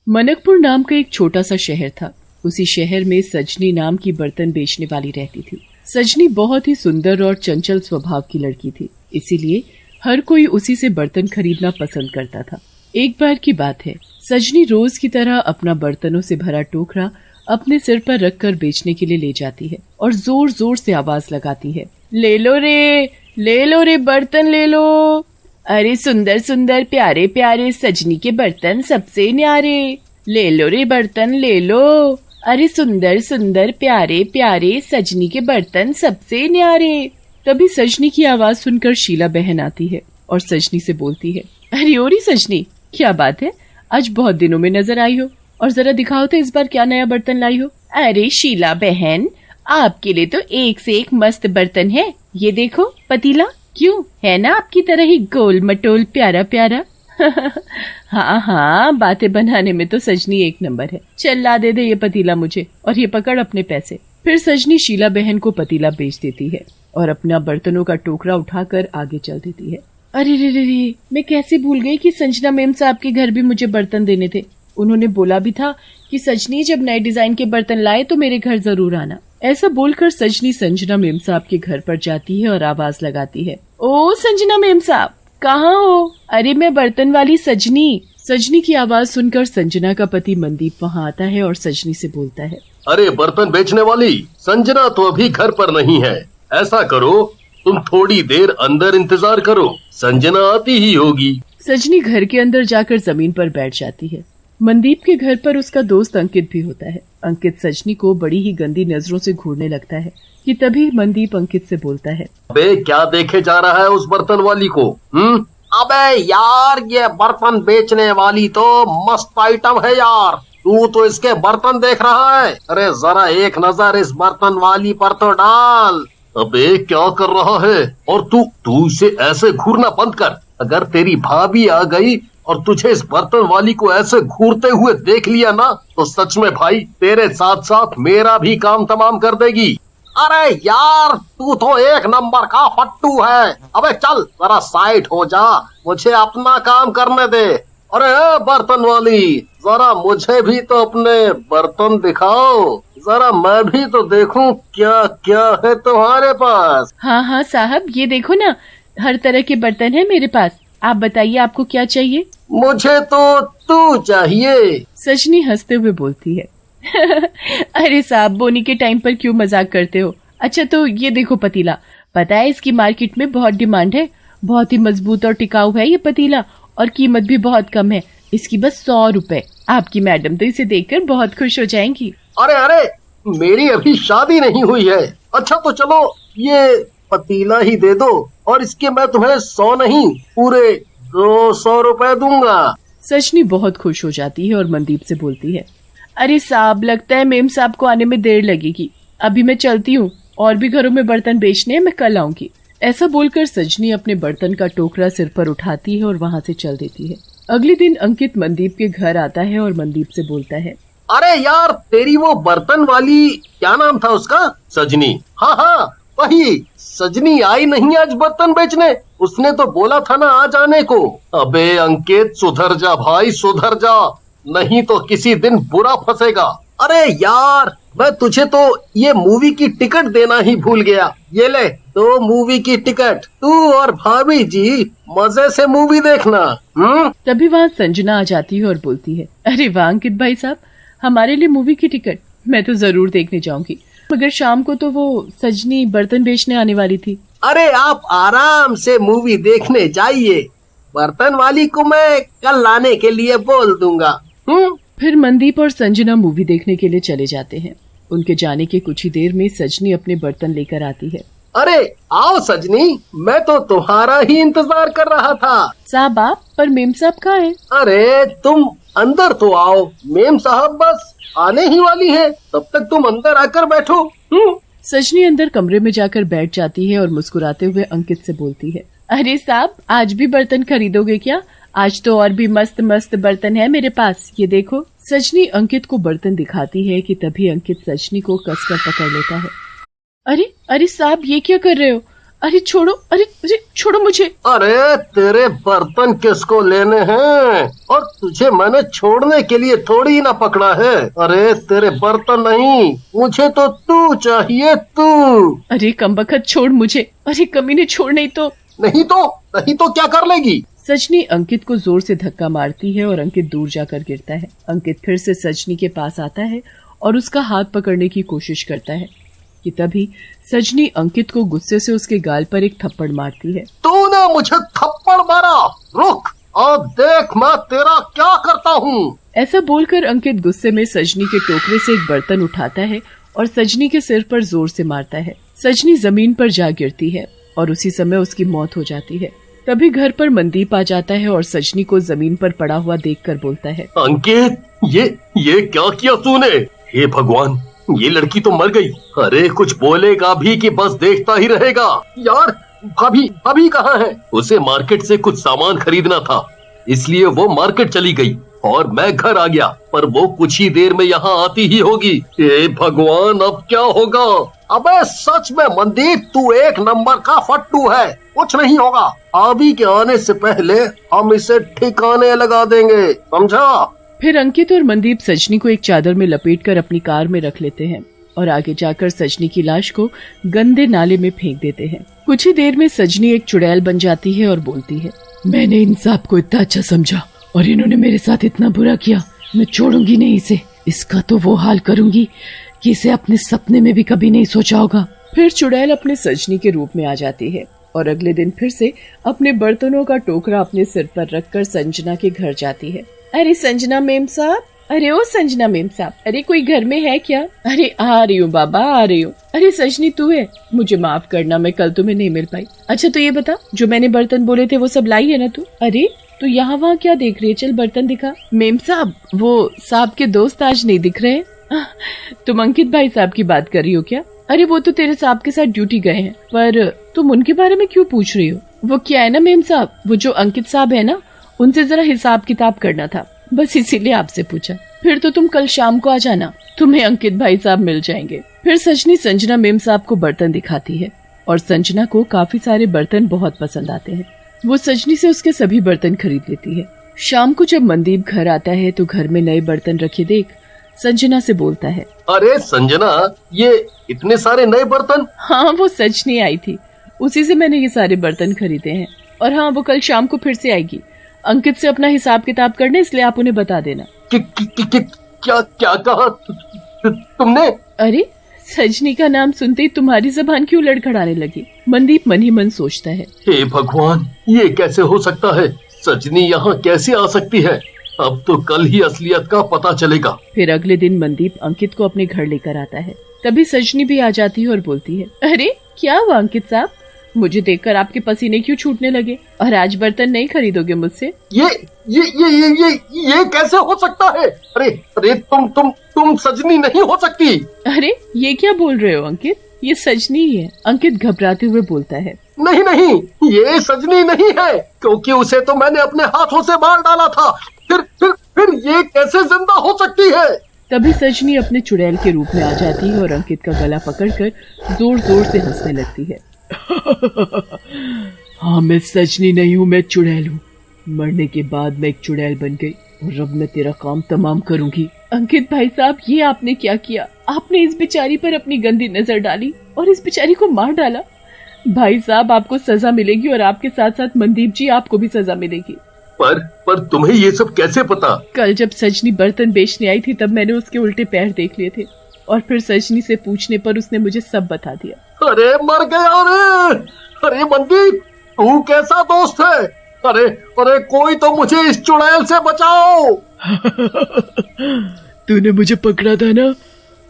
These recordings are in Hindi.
मनकपुर नाम का एक छोटा सा शहर था। उसी शहर में सजनी नाम की बर्तन बेचने वाली रहती थी। सजनी बहुत ही सुंदर और चंचल स्वभाव की लड़की थी, इसीलिए हर कोई उसी से बर्तन खरीदना पसंद करता था। एक बार की बात है, सजनी रोज की तरह अपना बर्तनों से भरा टोकरा अपने सिर पर रखकर बेचने के लिए ले जाती है और जोर जोर से आवाज लगाती है, ले लो रे बर्तन ले लो। अरे सुंदर सुंदर प्यारे प्यारे सजनी के बर्तन सबसे न्यारे, ले लो रे बर्तन ले लो। अरे सुंदर सुंदर प्यारे प्यारे सजनी के बर्तन सबसे न्यारे। तभी सजनी की आवाज सुनकर शीला बहन आती है और सजनी से बोलती है, अरे ओरी सजनी, क्या बात है, आज बहुत दिनों में नजर आई हो, और जरा दिखाओ तो इस बार क्या नया बर्तन लाई हो। अरे शीला बहन, आपके लिए तो एक से एक मस्त बर्तन है, ये देखो पतीला, क्यों है ना आपकी तरह ही गोल मटोल प्यारा प्यारा। हाँ, बातें बनाने में तो सजनी एक नंबर है। चल ला दे ये पतीला मुझे, और ये पकड़ अपने पैसे। फिर सजनी शीला बहन को पतीला बेच देती है और अपना बर्तनों का टोकरा उठाकर आगे चल देती है। अरे रे, मैं कैसे भूल गई कि संजना मेम साहब के घर भी मुझे बर्तन देने थे। उन्होंने बोला भी था कि सजनी जब नए डिजाइन के बर्तन लाए तो मेरे घर जरूर आना। ऐसा बोलकर सजनी संजना मेम साहब के घर पर जाती है और आवाज लगाती है, ओ संजना मेम साहब, कहाँ हो? अरे मैं बर्तन वाली सजनी। सजनी की आवाज सुनकर संजना का पति मनदीप वहाँ आता है और सजनी से बोलता है, अरे बर्तन बेचने वाली, संजना तो अभी घर पर नहीं है। ऐसा करो, तुम थोड़ी देर अंदर इंतजार करो, संजना आती ही होगी। सजनी घर के अंदर जाकर जमीन पर बैठ जाती है। मनदीप के घर पर उसका दोस्त अंकित भी होता है। अंकित सजनी को बड़ी ही गंदी नजरों से घूरने लगता है कि तभी मनदीप अंकित से बोलता है, अबे क्या देखे जा रहा है उस बर्तन वाली को? अबे यार, ये बर्तन बेचने वाली तो मस्त आइटम है यार, तू तो इसके बर्तन देख रहा है। अरे जरा एक नजर इस बर्तन वाली पर तो डाल। अबे क्या कर रहा है? और तू इसे ऐसे घूरना बंद कर। अगर तेरी भाभी आ गई और तुझे इस बर्तन वाली को ऐसे घूरते हुए देख लिया ना, तो सच में भाई तेरे साथ साथ मेरा भी काम तमाम कर देगी। अरे यार, तू तो एक नंबर का फट्टू है। अबे चल जरा साइड हो जा, मुझे अपना काम करने दे। अरे बर्तन वाली, जरा मुझे भी तो अपने बर्तन दिखाओ, जरा मैं भी तो देखूं क्या क्या है तुम्हारे पास। हाँ साहब, ये देखो ना, हर तरह के बर्तन है मेरे पास। आप बताइए आपको क्या चाहिए? मुझे तो तू चाहिए, सजनी हंसते हुए बोलती है। अरे साहब, बोनी के टाइम पर क्यों मजाक करते हो? अच्छा तो ये देखो पतीला, पता है इसकी मार्केट में बहुत डिमांड है, बहुत ही मजबूत और टिकाऊ है ये पतीला, और कीमत भी बहुत कम है, इसकी बस 100 रुपए। आपकी मैडम तो इसे देखकर बहुत खुश हो जाएंगी। अरे मेरी अभी शादी नहीं हुई है। अच्छा तो चलो ये पतीला ही दे दो, और इसके मैं तुम्हें 100 नहीं पूरे 200 रुपए दूंगा। सजनी बहुत खुश हो जाती है और मनदीप से बोलती है, अरे साहब, लगता है मेम साहब को आने में देर लगेगी, अभी मैं चलती हूँ, और भी घरों में बर्तन बेचने हैं, मैं कल आऊंगी। ऐसा बोलकर सजनी अपने बर्तन का टोकरा सिर पर उठाती है और वहाँ से चल देती है। अगले दिन अंकित मनदीप के घर आता है और मनदीप से बोलता है, अरे यार, तेरी वो बर्तन वाली, क्या नाम था उसका? सजनी। हाँ वही सजनी आई नहीं आज बर्तन बेचने, उसने तो बोला था ना आज आने को। अबे अंकित, सुधर जा भाई, सुधर जा, नहीं तो किसी दिन बुरा फंसेगा। अरे यार, मैं तुझे तो ये मूवी की टिकट देना ही भूल गया। ये ले 2 मूवी की टिकट, तू और भाभी जी मजे से मूवी देखना। तभी वहाँ संजना आ जाती है और बोलती है, अरे वाह अंकित भाई साहब, हमारे लिए मूवी की टिकट, मैं तो जरूर देखने जाऊंगी, मगर शाम को तो वो सजनी बर्तन बेचने आने वाली थी। अरे आप आराम से मूवी देखने जाइए, बर्तन वाली को मैं कल लाने के लिए बोल दूंगा। फिर मनदीप और संजना मूवी देखने के लिए चले जाते हैं। उनके जाने के कुछ ही देर में सजनी अपने बर्तन लेकर आती है। अरे आओ सजनी, मैं तो तुम्हारा ही इंतजार कर रहा था। साहब आप, पर मेम साहब कहाँ है? अरे तुम अंदर तो आओ, मेम साहब बस आने ही वाली है, तब तक तुम अंदर आकर बैठो। सजनी अंदर कमरे में जाकर बैठ जाती है और मुस्कुराते हुए अंकित से बोलती है, अरे साहब, आज भी बर्तन खरीदोगे क्या? आज तो और भी मस्त मस्त बर्तन है मेरे पास, ये देखो। सजनी अंकित को बर्तन दिखाती है कि तभी अंकित सजनी को कसकर पकड़ लेता है। अरे साहब, ये क्या कर रहे हो? अरे छोड़ो, अरे छोड़ो मुझे। अरे तेरे बर्तन किसको लेने हैं, और तुझे मैंने छोड़ने के लिए थोड़ी ना पकड़ा है। अरे तेरे बर्तन नहीं, मुझे तो तू चाहिए, तू। अरे कमबख्त छोड़ मुझे। अरे कमीने छोड़, नहीं तो क्या कर लेगी। सजनी अंकित को जोर से धक्का मारती है और अंकित दूर जाकर गिरता है। अंकित फिर से सजनी के पास आता है और उसका हाथ पकड़ने की कोशिश करता है कि तभी सजनी अंकित को गुस्से से उसके गाल पर एक थप्पड़ मारती है। तूने मुझे थप्पड़ मारा, रुक और देख मैं तेरा क्या करता हूँ। ऐसा बोलकर अंकित गुस्से में सजनी के टोकरे से एक बर्तन उठाता है और सजनी के सिर पर जोर से मारता है। सजनी जमीन पर जा गिरती है और उसी समय उसकी मौत हो जाती है। तभी घर पर मनदीप आ जाता है और सजनी को जमीन पर पड़ा हुआ देखकर बोलता है, अंकित ये क्या किया तूने। हे भगवान, ये लड़की तो मर गई। अरे कुछ बोलेगा भी कि बस देखता ही रहेगा। यार भाभी कहाँ है। उसे मार्केट से कुछ सामान खरीदना था, इसलिए वो मार्केट चली गई और मैं घर आ गया, पर वो कुछ ही देर में यहाँ आती ही होगी। हे भगवान, अब क्या होगा। अबे सच में मनदीप, तू एक नंबर का फट्टू है। कुछ नहीं होगा, अभी के आने से पहले हम इसे ठिकाने लगा देंगे, समझा। फिर अंकित और मनदीप सजनी को एक चादर में लपेटकर अपनी कार में रख लेते हैं और आगे जाकर सजनी की लाश को गंदे नाले में फेंक देते हैं। कुछ ही देर में सजनी एक चुड़ैल बन जाती है और बोलती है, मैंने इन सब को इतना अच्छा समझा और इन्होंने मेरे साथ इतना बुरा किया, मैं छोड़ूंगी नहीं इसे। इसका तो वो हाल करूंगी कि इसे अपने सपने में भी कभी नहीं सोचा होगा। फिर चुड़ैल अपने सजनी के रूप में आ जाती है और अगले दिन फिर से अपने बर्तनों का टोकरा अपने सिर पर रखकर संजना के घर जाती है। अरे संजना मेम साहब, अरे ओ संजना मेम साहब, अरे कोई घर में है क्या। अरे आ रही हूँ बाबा, आ रही हूँ। अरे सजनी तू है, मुझे माफ करना, मैं कल तुम्हें नहीं मिल पाई। अच्छा तो ये बता, जो मैंने बर्तन बोले थे वो सब लाई है ना तू। अरे तू यहाँ वहाँ क्या देख रही है, चल बर्तन दिखा। मेम साहब, वो साहब के दोस्त आज नहीं दिख रहे। तुम अंकित भाई साहब की बात कर रही हो क्या। अरे वो तो तेरे साहब के साथ ड्यूटी गए हैं, पर तुम उनके बारे में क्यों पूछ रही हो। वो क्या है ना मेम साहब, वो जो अंकित साहब है ना, उनसे जरा हिसाब किताब करना था, बस इसीलिए आपसे पूछा। फिर तो तुम कल शाम को आ जाना, तुम्हें अंकित भाई साहब मिल जाएंगे। फिर सजनी संजना मेम साहब को बर्तन दिखाती है और संजना को काफी सारे बर्तन बहुत पसंद आते हैं। वो सजनी से उसके सभी बर्तन खरीद लेती है। शाम को जब मनदीप घर आता है तो घर में नए बर्तन रखे देख संजना से बोलता है, अरे संजना, ये इतने सारे नए बर्तन। हाँ वो सजनी आई थी, उसी से मैंने ये सारे बर्तन खरीदे हैं। और हाँ वो कल शाम को फिर से आएगी अंकित से अपना हिसाब किताब करने, इसलिए आप उन्हें बता देना। क्या कहा तुमने। अरे सजनी का नाम सुनते ही तुम्हारी जबान क्यों लड़खड़ाने लगी। मनदीप मन ही मन सोचता है, हे भगवान, ये कैसे हो सकता है। सजनी यहाँ कैसे आ सकती है। अब तो कल ही असलियत का पता चलेगा। फिर अगले दिन मनदीप अंकित को अपने घर लेकर आता है। तभी सजनी भी आ जाती है और बोलती है, अरे क्या हुआ अंकित साहब, मुझे देखकर आपके पसीने क्यों छूटने लगे और आज बर्तन नहीं खरीदोगे मुझसे। ये कैसे हो सकता है। अरे तुम सजनी नहीं हो सकती। अरे ये क्या बोल रहे हो अंकित, ये सजनी ही है। अंकित घबराते हुए बोलता है, नहीं, ये सजनी नहीं है, क्योंकि उसे तो मैंने अपने हाथों से मार डाला था। फिर ये कैसे जिंदा हो सकती है। तभी सजनी अपने चुड़ैल के रूप में आ जाती है और अंकित का गला पकड़कर जोर जोर से हंसने लगती है। हाँ मैं सजनी नहीं हूँ, मैं चुड़ैल हूँ। मरने के बाद मैं एक चुड़ैल बन गई और अब मैं तेरा काम तमाम करूंगी। अंकित भाई साहब, ये आपने क्या किया। आपने इस बेचारी पर अपनी गंदी नजर डाली और इस बेचारी को मार डाला। भाई साहब आपको सजा मिलेगी और आपके साथ साथ मनदीप जी आपको भी सजा मिलेगी। पर तुम्हें ये सब कैसे पता। कल जब सजनी बर्तन बेचने आई थी तब मैंने उसके उल्टे पैर देख लिए थे और फिर सजनी से पूछने पर उसने मुझे सब बता दिया। अरे मर गया रे। अरे मनदीप, तू कैसा दोस्त है। अरे कोई तो मुझे इस चुड़ैल से बचाओ। तूने मुझे पकड़ा था ना,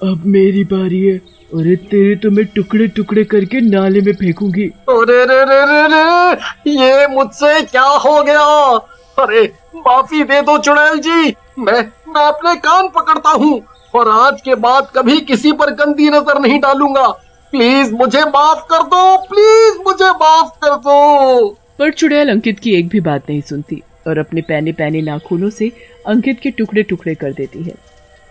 अब मेरी बारी है। अरे तेरे तो मैं टुकड़े टुकड़े करके नाले में फेंकूंगी। अरे रे, ये मुझसे क्या हो गया। अरे माफी दे दो चुड़ैल जी, मैं अपने कान पकड़ता हूँ और आज के बाद कभी किसी पर गंदी नजर नहीं डालूंगा। प्लीज मुझे माफ कर दो, प्लीज मुझे माफ कर दो। पर चुड़ैल अंकित की एक भी बात नहीं सुनती और अपने पैने पैने नाखूनों से अंकित के टुकड़े टुकड़े कर देती है।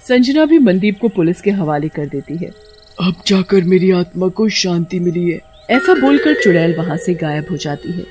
संजना भी मनदीप को पुलिस के हवाले कर देती है। अब जाकर मेरी आत्मा को शांति मिली है। ऐसा बोलकर चुड़ैल वहाँ से गायब हो जाती है।